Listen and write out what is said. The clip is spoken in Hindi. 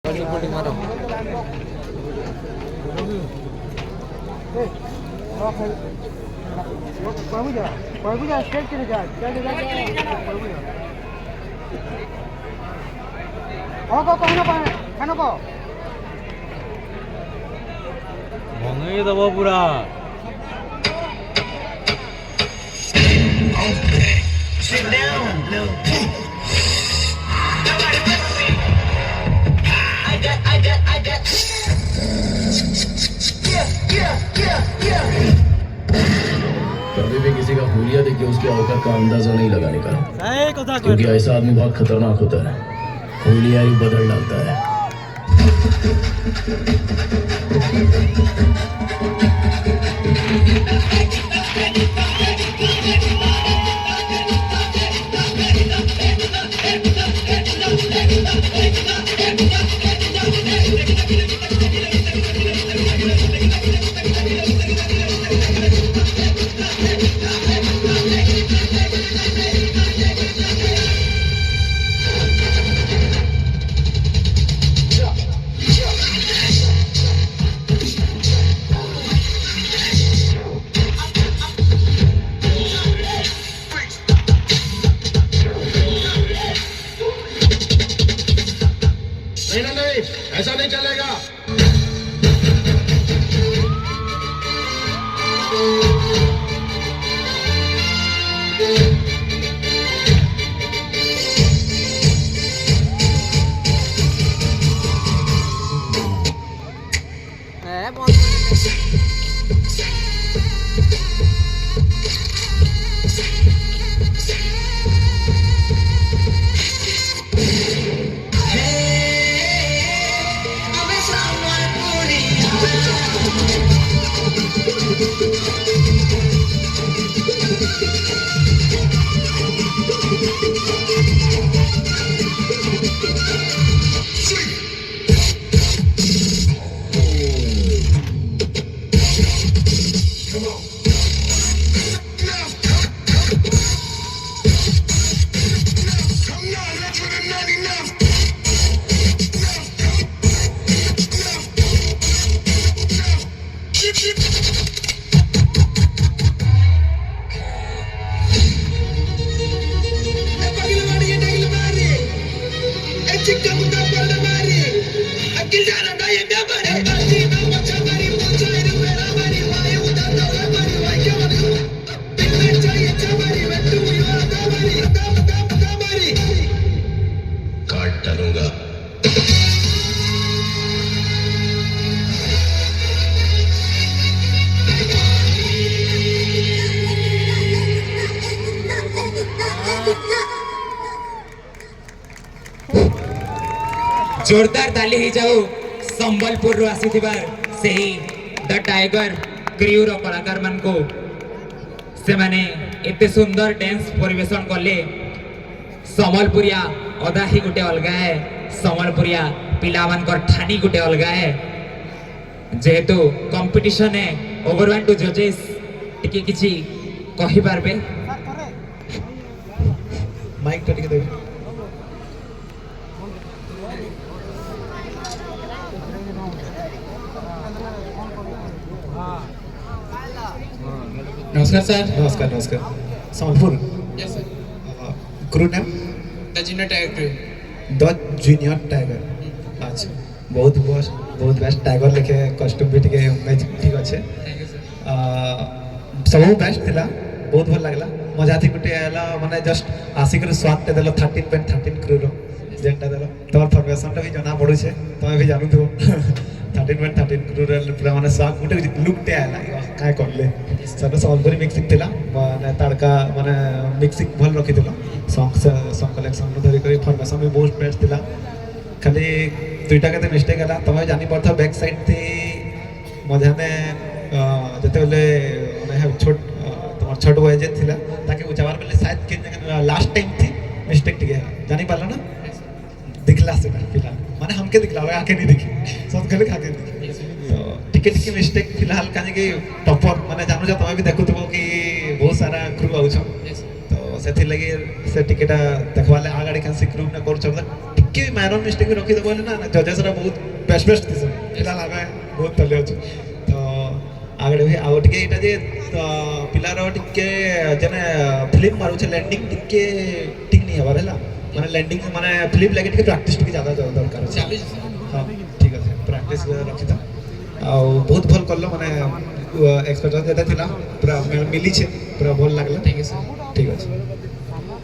Podi maro. Bangai dabo pura. Sit down, little कभी भी किसी का हुलिया देख के उसके औकात का अंदाजा नहीं लगाने का, क्योंकि ऐसा आदमी बहुत खतरनाक होता है। हुलिया ही बदल डालता है। नहीं, ऐसा नहीं चलेगा। काट डालूंगा। जोरदार ताली ही जाऊ संबलपुर रु आसीथिबार सेही द टाइगर क्रू रो कलाकार मान को से माने एते सुंदर डांस परिवेशन कले। संबलपुरिया अदा ही गुटे अलगा है, संबलपुरिया पिला मानकर ठानी गुटे अलगा है। जेहेतु कंपटीशन है ओवर 1 टू जजेस टिके किछि कहि पारबे माइक तो टिके देबे। नमस्कार सर। नमस्कार नमस्कार। Sambalpur yes sir. Crew name the junior tiger the junior tiger. अच्छा बहुत बेस्ट टाइगर लिखे कस्ट्यूम भी टिके मैच ठीक अच्छे। Thank you sir. सब बेस्ट थिला, बहुत भल लागला। मजा थी गुटे आला माने जस्ट आसिक स्वाद ते देलो 13.13 क्रू रो जेंटा देलो तोर फॉर्मेशन टा भी जना पड़ू छे, तमे भी जानू थो 13.13 क्रू रे पूरा माने स्वाद गुटे लुक ते आला काय करले सब संबलपुरी मिक्सिंग थिला माने तड़का माने मिक्सिंग भल रखी दिलो। सॉन्ग कलेक्शन धरी करी फॉर्मेशन भी बहुत बेस्ट थिला। खाली दुईटा के मिस्टेक है तमें जानी पड़ता बैक साइड थी मजा में जते बेले माने छोट तुम छोट वॉयज थिला ताकि उचाबार बेले शायद के लास्ट टाइम थी मिस्टेक टिके जानी पाला ना दिखला से फिलहाल माने हमके दिखला आके नहीं दिखी सब गले खाके दिखी तो टिके टिके मिस्टेक फिलहाल काने कि टॉपर माने जानो जा तमें भी देखुथबो कि बहुत सारा क्रू आउछ तो सेथि लगे से टिकेटा देखवाले आगाड़ी कैन से क्रू ना कर ଟିକେ ମାଇନର ମିଷ୍ଟେକ୍ ବି ରଖିଦେବ ବୋଲେ ନା ଜଜେସରା ବହୁତ ବେଷ୍ଟ ବେଷ୍ଟ ଥିସନ୍ ପିଲା ଆମେ ବହୁତ ତଲେ ଅଛୁ ତ ଆଗରେ ବି ଆଉ ଟିକେ ଏଇଟା ଯେ ପିଲାର ଟିକେ ଯେନେ ଫିଲ୍ମ ମାରୁଛେ ଲ୍ୟାଣ୍ଡିଂ ଟିକେ ଠିକ୍ ନେଇ ହେବାର ହେଲା ମାନେ ଲ୍ୟାଣ୍ଡିଂ ମାନେ ଫିଲ୍ମ ଲାଗି ଟିକେ ପ୍ରାକ୍ଟିସ୍ ଟିକେ ଜାଦା ଦରକାର ଅଛି ହଁ ଠିକ୍ ଅଛି ପ୍ରାକ୍ଟିସ୍ ରଖିଥା ଆଉ ବହୁତ ଭଲ କଲ ମାନେ ଏକ୍ସପେକ୍ଟେସନ୍ ଯେତେ ଥିଲା ପୁରା ମିଳିଛେ ପୁରା ଭଲ ଲାଗିଲା ଠିକ୍ ଅଛି